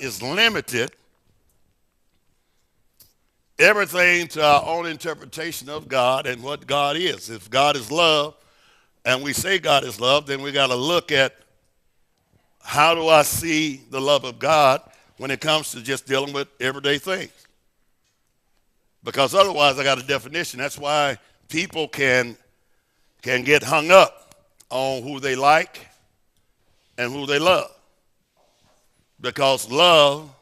is limited everything to our own interpretation of God and what God is. If God is love and we say God is love, then we got to look at how do I see the love of God when it comes to just dealing with everyday things. Because otherwise I got a definition. That's why people can get hung up on who they like and who they love. Because love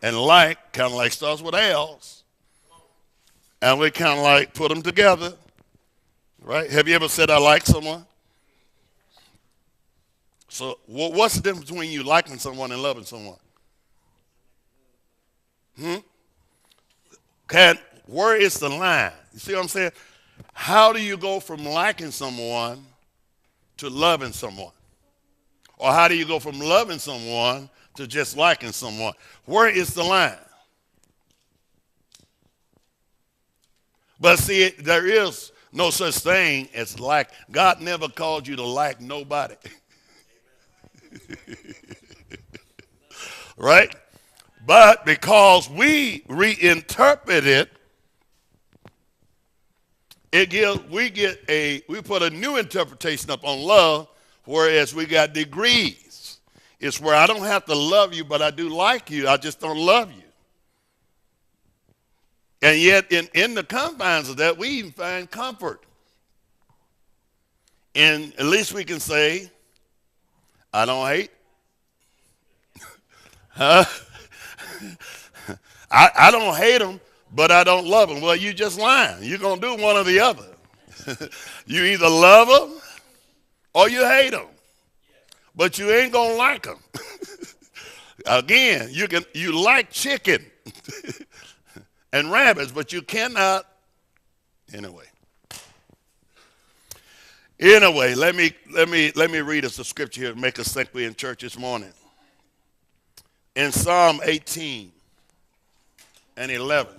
and like kind of like starts with L's. And we kind of like put them together, right? Have you ever said I like someone? So what's the difference between you liking someone and loving someone? Where is the line? You see what I'm saying? How do you go from liking someone to loving someone? Or how do you go from loving someone to just liking someone? Where is the line? But see, there is no such thing as like. God never called you to like nobody. Right? But because we reinterpret it, we put a new interpretation up on love, whereas we got degrees. It's where I don't have to love you, but I do like you. I just don't love you. And yet, in the confines of that, we even find comfort. And at least we can say, I don't hate. Huh? I don't hate them, but I don't love them. Well, you just lying. You're going to do one or the other. You either love them or you hate them. But you ain't going to like them. Again, you like chicken and rabbits, but you cannot. Anyway, let me read us a scripture here to make us think we're in church this morning. In Psalm 18 and 11,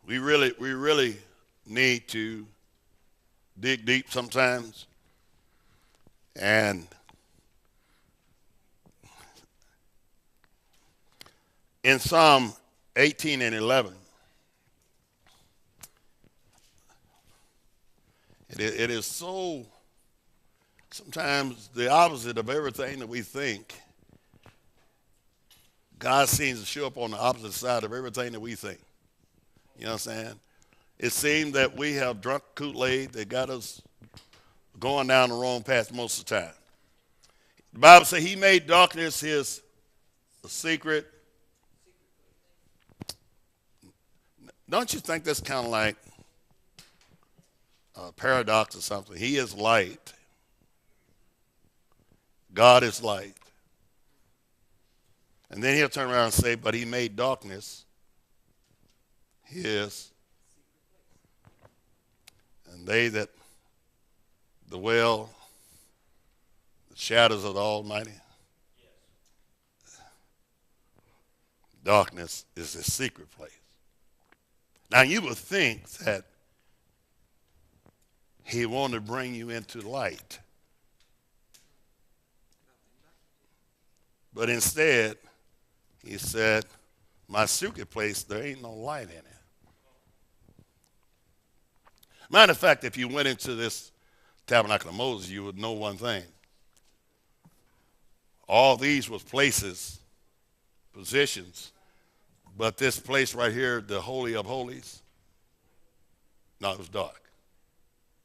we really need to dig deep sometimes. And in Psalm 18 and 11, it is so sometimes the opposite of everything that we think. God seems to show up on the opposite side of everything that we think. You know what I'm saying? It seems that we have drunk Kool-Aid that got us going down the wrong path most of the time. The Bible says he made darkness his secret. Don't you think that's kind of like a paradox or something? He is light. God is light. And then he'll turn around and say, but he made darkness his. And they that dwell the shadows of the Almighty. Darkness is his secret place. Now you would think that he wanted to bring you into light. But instead, he said, my secret place, there ain't no light in it. Matter of fact, if you went into this Tabernacle of Moses, you would know one thing. All these was places, positions, but this place right here, the Holy of Holies, no, it was dark.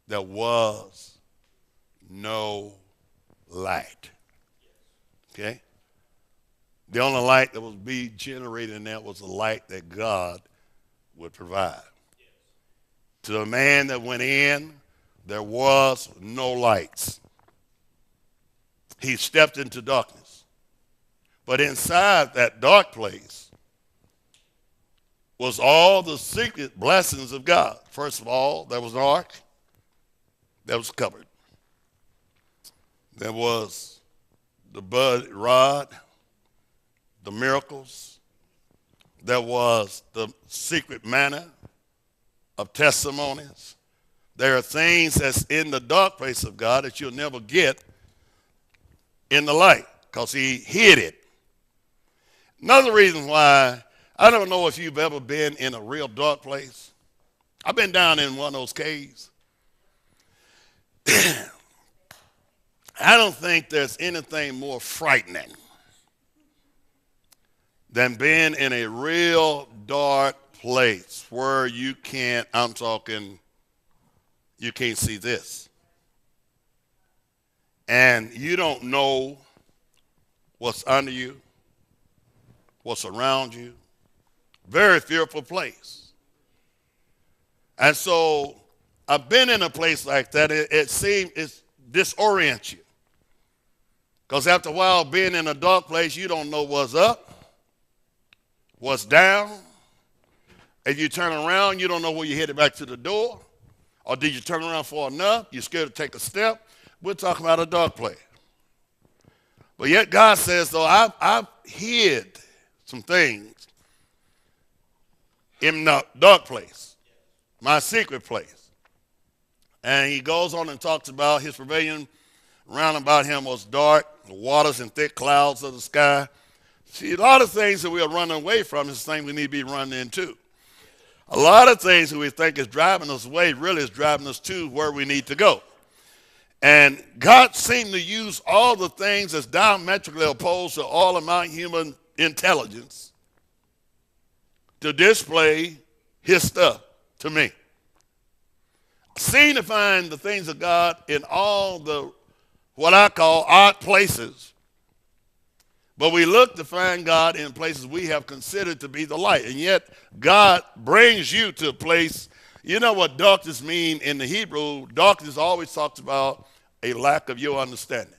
There was no light. Okay? The only light that was being generated in that was the light that God would provide. Yes. To the man that went in, there was no lights. He stepped into darkness. But inside that dark place was all the secret blessings of God. First of all, there was an ark that was covered. There was the bud rod, the miracles. There was the secret manna of testimonies. There are things that's in the dark place of God that you'll never get in the light because he hid it. Another reason why, I don't know if you've ever been in a real dark place. I've been down in one of those caves. I don't think there's anything more frightening than being in a real dark place where you can't, you can't see this. And you don't know what's under you, what's around you. Very fearful place. And so I've been in a place like that. It seems it disorients you. Because after a while, being in a dark place, you don't know what's up, what's down. If you turn around, you don't know where you're headed back to the door. Or did you turn around far enough? You're scared to take a step. We're talking about a dark place. But yet God says, though, I've hid some things in the dark place, my secret place. And he goes on and talks about his pavilion round about him was dark, the waters and thick clouds of the sky. See, a lot of things that we are running away from is the thing we need to be running into. A lot of things that we think is driving us away really is driving us to where we need to go. And God seemed to use all the things that's diametrically opposed to all of my human intelligence to display his stuff to me. Seem to find the things of God in all the, what I call odd places. But we look to find God in places we have considered to be the light. And yet God brings you to a place. You know what darkness mean in the Hebrew? Darkness always talks about a lack of your understanding.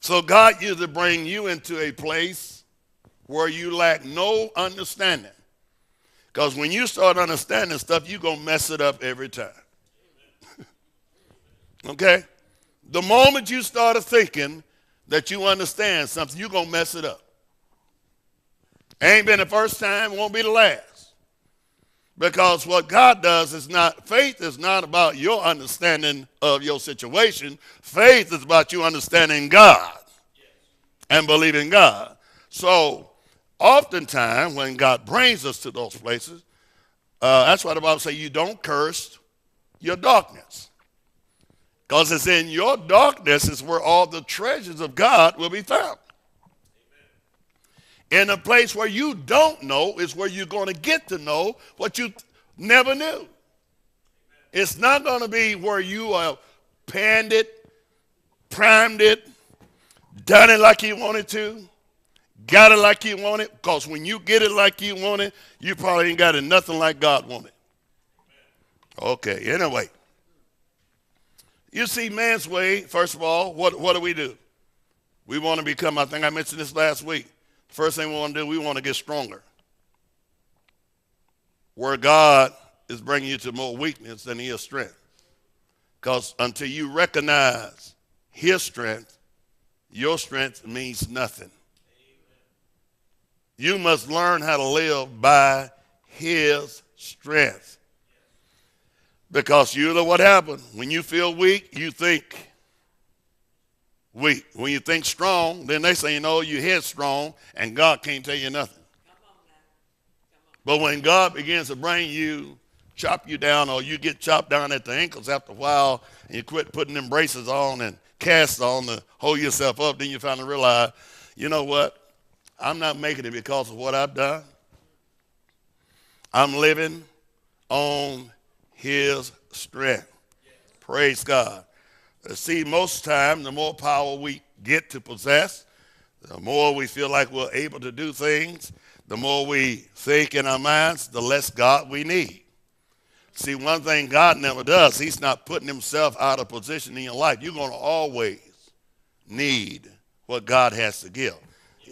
So God usually bring you into a place where you lack no understanding. Because when you start understanding stuff, you're going to mess it up every time. Okay? The moment you start thinking that you understand something, you're going to mess it up. Ain't been the first time, won't be the last. Because what God does is not, faith is not about your understanding of your situation. Faith is about you understanding God and believing God. So oftentimes when God brings us to those places, that's why the Bible says you don't curse your darkness. Because it's in your darkness is where all the treasures of God will be found. In a place where you don't know is where you're going to get to know what you never knew. It's not going to be where you have panned it, primed it, done it like you wanted to, got it like you want it. Because when you get it like you want it, you probably ain't got it nothing like God wanted. Okay, anyway. You see, man's way, first of all, what do? We want to become, I think I mentioned this last week. First thing we want to do, we want to get stronger. Where God is bringing you to more weakness than he is strength. Because until you recognize his strength, your strength means nothing. You must learn how to live by his strength. Because you know what happened. When you feel weak, you think weak. When you think strong, then they say, you know, you're headstrong, and God can't tell you nothing. But when God begins to bring you, chop you down, or you get chopped down at the ankles after a while, and you quit putting them braces on and casts on to hold yourself up, then you finally realize, you know what? I'm not making it because of what I've done. I'm living on his strength. Praise God. See, most time, the more power we get to possess, the more we feel like we're able to do things, the more we think in our minds, the less God we need. See, one thing God never does, he's not putting himself out of position in your life. You're going to always need what God has to give.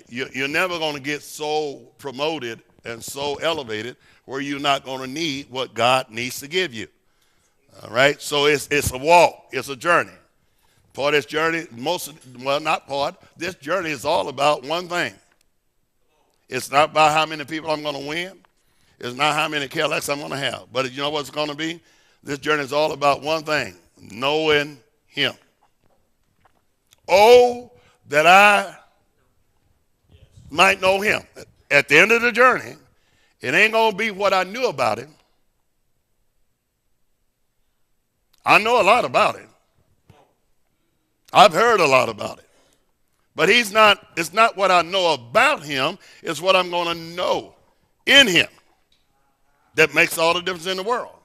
You're never going to get so promoted and so elevated where you're not going to need what God needs to give you. All right? So it's a walk. It's a journey. Part of this journey, this journey is all about one thing. It's not about how many people I'm going to win. It's not how many Cadillacs I'm going to have. But you know what it's going to be? This journey is all about one thing, knowing him. Oh, that I might know him. At the end of the journey, it ain't going to be what I knew about him. I know a lot about him. I've heard a lot about it. But it's not what I know about him, it's what I'm going to know in him that makes all the difference in the world.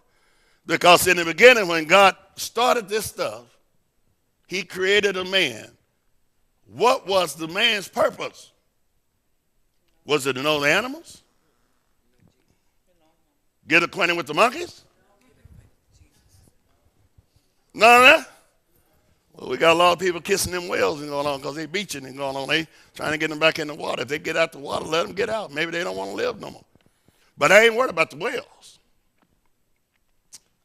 Because in the beginning, when God started this stuff, he created a man. What was the man's purpose? Was it to know the animals? Get acquainted with the monkeys? None of that? Well, we got a lot of people kissing them whales and going on because they beaching and going on. They trying to get them back in the water. If they get out the water, let them get out. Maybe they don't want to live no more. But I ain't worried about the whales.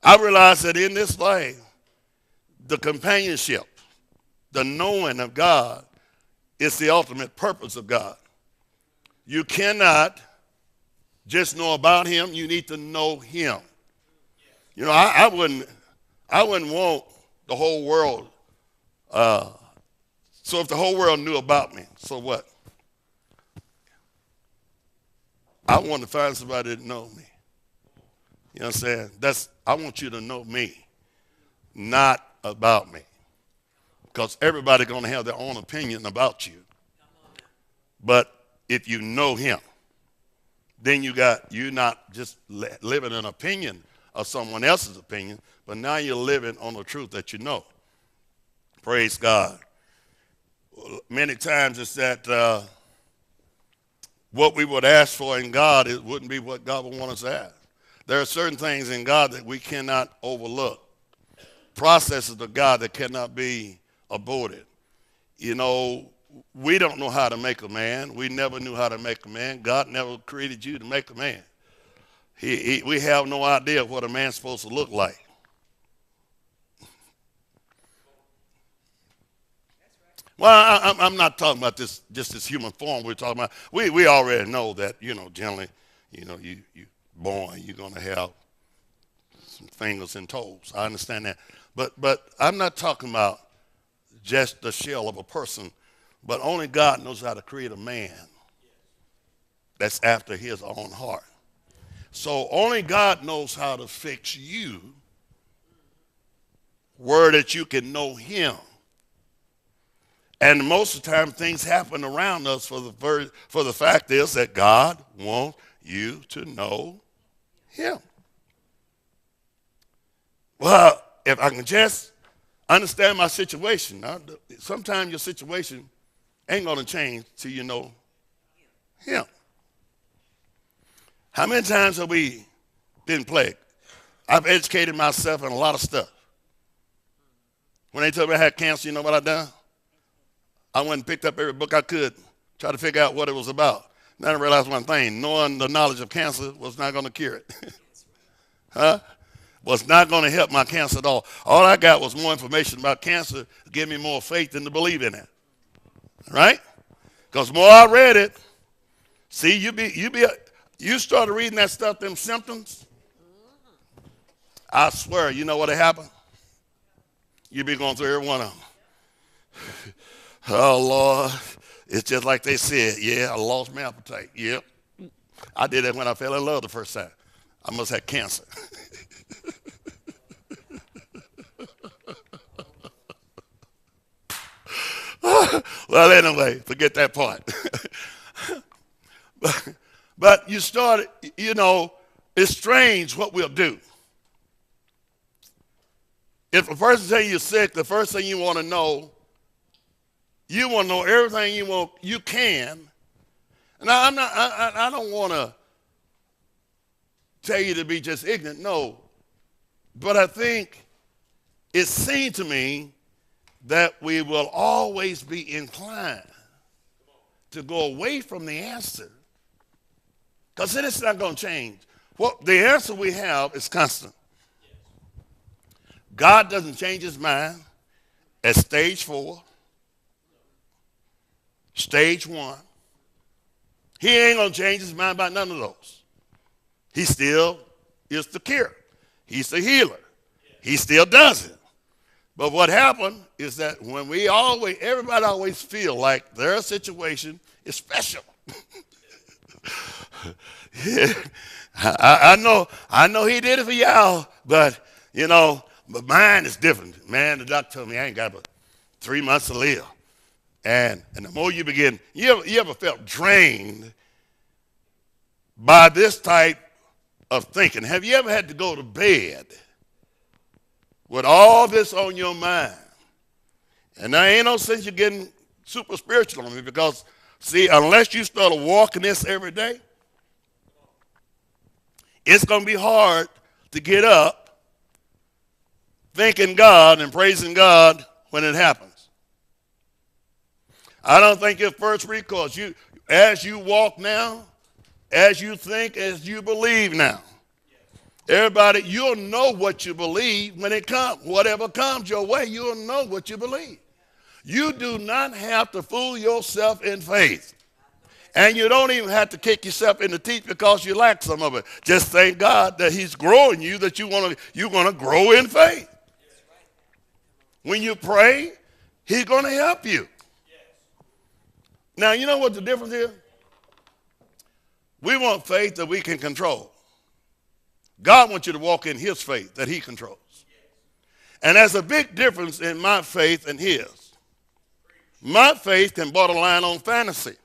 I realize that in this life, the companionship, the knowing of God is the ultimate purpose of God. You cannot just know about him. You need to know him. You know, I wouldn't want the whole world. So if the whole world knew about me, so what? I want to find somebody that know me. You know what I'm saying? I want you to know me, not about me. Because everybody's going to have their own opinion about you. But if you know him, then you're not just living an opinion of someone else's opinion, but now you're living on the truth that you know. Praise God. Many times it's that what we would ask for in God, it wouldn't be what God would want us to ask. There are certain things in God that we cannot overlook. Processes of God that cannot be aborted. You know, we don't know how to make a man. We never knew how to make a man. God never created you to make a man. We have no idea what a man's supposed to look like. Well, I'm not talking about just this human form we're talking about. We already know that, generally, you born, you're going to have some fingers and toes. I understand that. But I'm not talking about just the shell of a person, but only God knows how to create a man that's after his own heart. So only God knows how to fix you where that you can know him. And most of the time, things happen around us for the fact is that God wants you to know him. Well, if I can just understand my situation, sometimes your situation ain't going to change till you know him. How many times have we been plagued? I've educated myself in a lot of stuff. When they told me I had cancer, you know what I done? I went and picked up every book I could, try to figure out what it was about. Then I realized one thing, knowing the knowledge of cancer was not going to cure it. Was not going to help my cancer at all. All I got was more information about cancer to give me more faith and to believe in it. Right? Because more I read it, see, you started reading that stuff, them symptoms, I swear, you know what happened? You be going through every one of them. Oh, Lord, it's just like they said. Yeah, I lost my appetite. Yep. I did that when I fell in love the first time. I must have cancer. Well, anyway, forget that part. But you started, it's strange what we'll do. If a person says you're sick, the first thing you want to know everything you can. And I don't want to tell you to be just ignorant, no. But I think it seemed to me that we will always be inclined to go away from the answer. Because then it's not going to change. Well, the answer we have is constant. God doesn't change his mind at stage 4, stage 1. He ain't going to change his mind about none of those. He still is the cure. He's the healer. He still does it. But what happened is that when everybody always feel like their situation is special. Yeah. I know he did it for y'all, but but mine is different. Man, the doctor told me I ain't got but 3 months to live. And the more you begin, you ever felt drained by this type of thinking? Have you ever had to go to bed with all this on your mind? And there ain't no sense you're getting super spiritual on me, because, see, unless you start walking this every day, it's going to be hard to get up thanking God and praising God when it happens. I don't think your first recourse, as you walk now, as you think, as you believe now. Everybody, you'll know what you believe when it comes. Whatever comes your way, you'll know what you believe. You do not have to fool yourself in faith. And you don't even have to kick yourself in the teeth because you lack some of it. Just thank God that he's growing you, that you're going to grow in faith. When you pray, he's going to help you. Now, you know what the difference is? We want faith that we can control. God wants you to walk in his faith that he controls. And there's a big difference in my faith and his. My faith can borderline on fantasy.